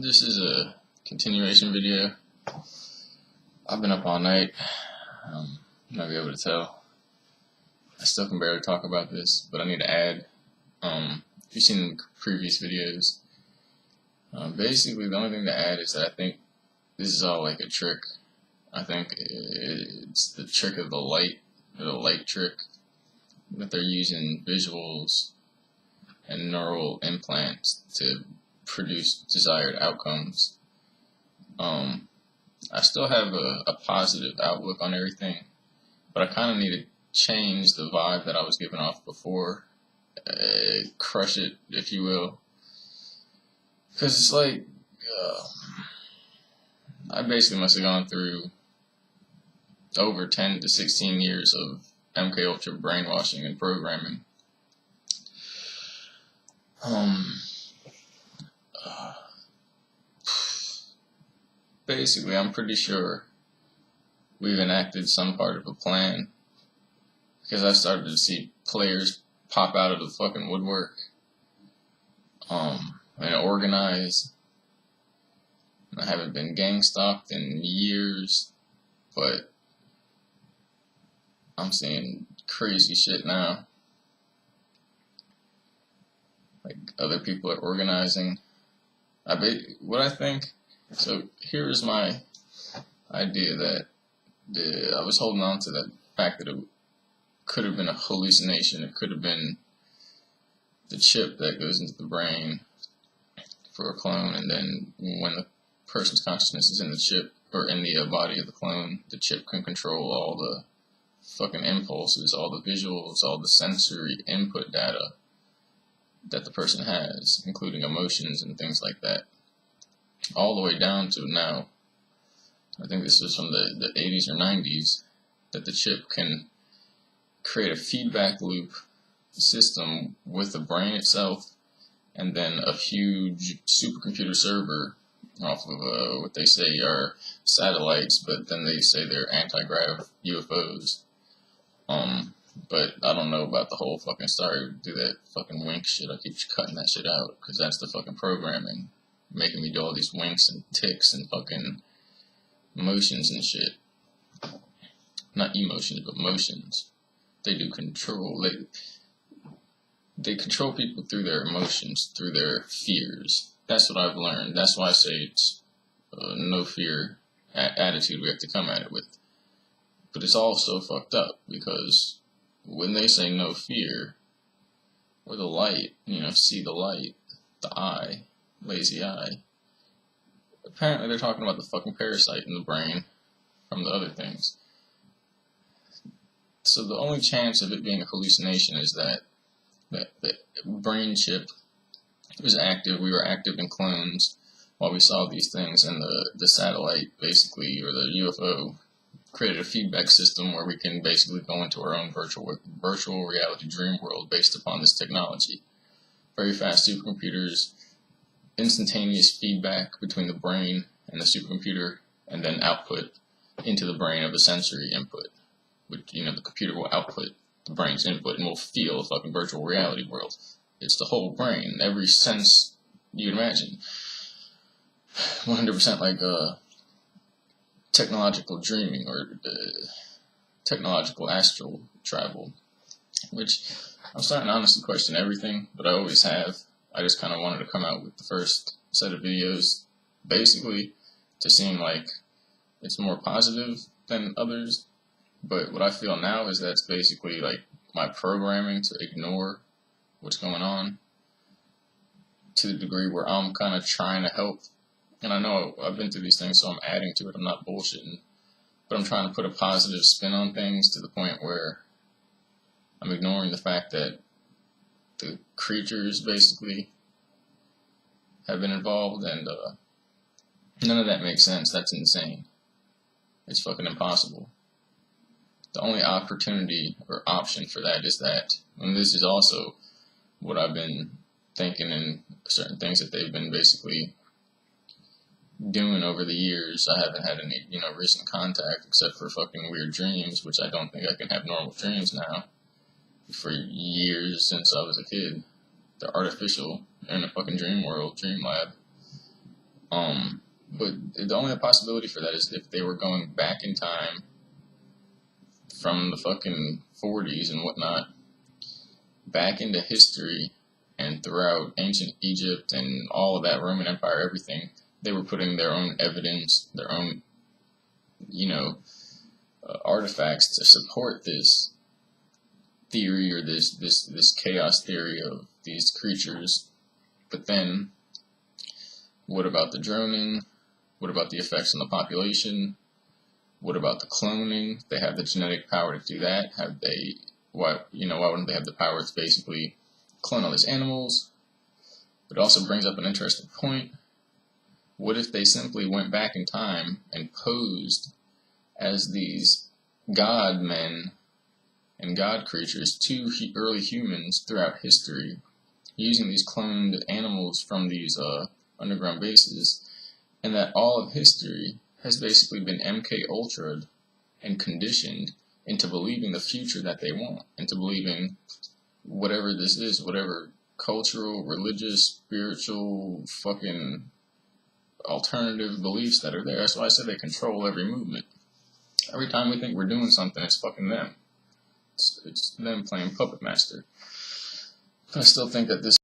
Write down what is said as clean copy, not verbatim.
This is a continuation video. I've been up all night. You might be able to tell. I still can barely talk about this, but I need to add. If you've seen the previous videos, basically the only thing to add is that I think this is all like a trick. I think it's the trick of the light, or the light trick, that they're using visuals and neural implants to produce desired outcomes. I still have a positive outlook on everything, but I kind of need to change the vibe that I was giving off before, crush it, if you will, because it's like, I basically must have gone through over 10 to 16 years of MK Ultra brainwashing and programming. Basically, I'm pretty sure we've enacted some part of a plan, because I started to see players pop out of the fucking woodwork, and organize. I haven't been gang stalked in years, but I'm seeing crazy shit now. Like, other people are organizing. What I think. So here's my idea that I was holding on to that fact that it could have been a hallucination. It could have been the chip that goes into the brain for a clone, and then when the person's consciousness is in the chip, or in the body of the clone, the chip can control all the fucking impulses, all the visuals, all the sensory input data that the person has, including emotions and things like that. All the way down to now, I think this is from the 80s or 90s, that the chip can create a feedback loop system with the brain itself, and then a huge supercomputer server off of what they say are satellites, but then they say they're anti-grav UFOs. But I don't know about the whole fucking story. Do that fucking wink shit. I keep cutting that shit out, because that's the fucking programming, making me do all these winks and ticks and fucking motions and shit. Not emotions, but motions. They do control. They control people through their emotions, through their fears. That's what I've learned. That's why I say it's no fear attitude we have to come at it with. But it's all so fucked up, because when they say no fear, or the light, see the light, the eye, lazy eye, apparently they're talking about the fucking parasite in the brain from the other things. So the only chance of it being a hallucination is that the brain chip was active. We were active in clones while we saw these things, and the satellite, basically, or the UFO, created a feedback system where we can basically go into our own virtual reality dream world based upon this technology. Very fast supercomputers, instantaneous feedback between the brain and the supercomputer, and then output into the brain of a sensory input, which, the computer will output the brain's input, and we'll feel a fucking virtual reality world. It's the whole brain, every sense you can imagine. 100% like technological dreaming, or technological astral travel, which I'm starting to honestly question everything, but I always have. I just kind of wanted to come out with the first set of videos, basically, to seem like it's more positive than others. But what I feel now is that it's basically like my programming to ignore what's going on, to the degree where I'm kind of trying to help. And I know I've been through these things, so I'm adding to it. I'm not bullshitting. But I'm trying to put a positive spin on things, to the point where I'm ignoring the fact that the creatures basically have been involved, and none of that makes sense. That's insane. It's fucking impossible. The only opportunity or option for that is that, and this is also what I've been thinking, and certain things that they've been basically doing over the years. I haven't had any, recent contact, except for fucking weird dreams, which I don't think I can have normal dreams now. For years since I was a kid. They're artificial. They're in a fucking dream world, dream lab. But the only possibility for that is if they were going back in time from the fucking 40s and whatnot, back into history and throughout ancient Egypt and all of that Roman Empire, everything, they were putting their own evidence, their own, artifacts to support this theory or this chaos theory of these creatures. But then, what about the droning? What about the effects on the population? What about the cloning? They have the genetic power to do that. Why wouldn't they have the power to basically clone all these animals? It also brings up an interesting point. What if they simply went back in time and posed as these god men and god creatures to early humans throughout history, using these cloned animals from these underground bases, and that all of history has basically been MK Ultra'd and conditioned into believing the future that they want, into believing whatever this is, whatever cultural, religious, spiritual, fucking alternative beliefs that are there. That's why I said they control every movement. Every time we think we're doing something, it's fucking them. It's them playing puppet master. But I still think that this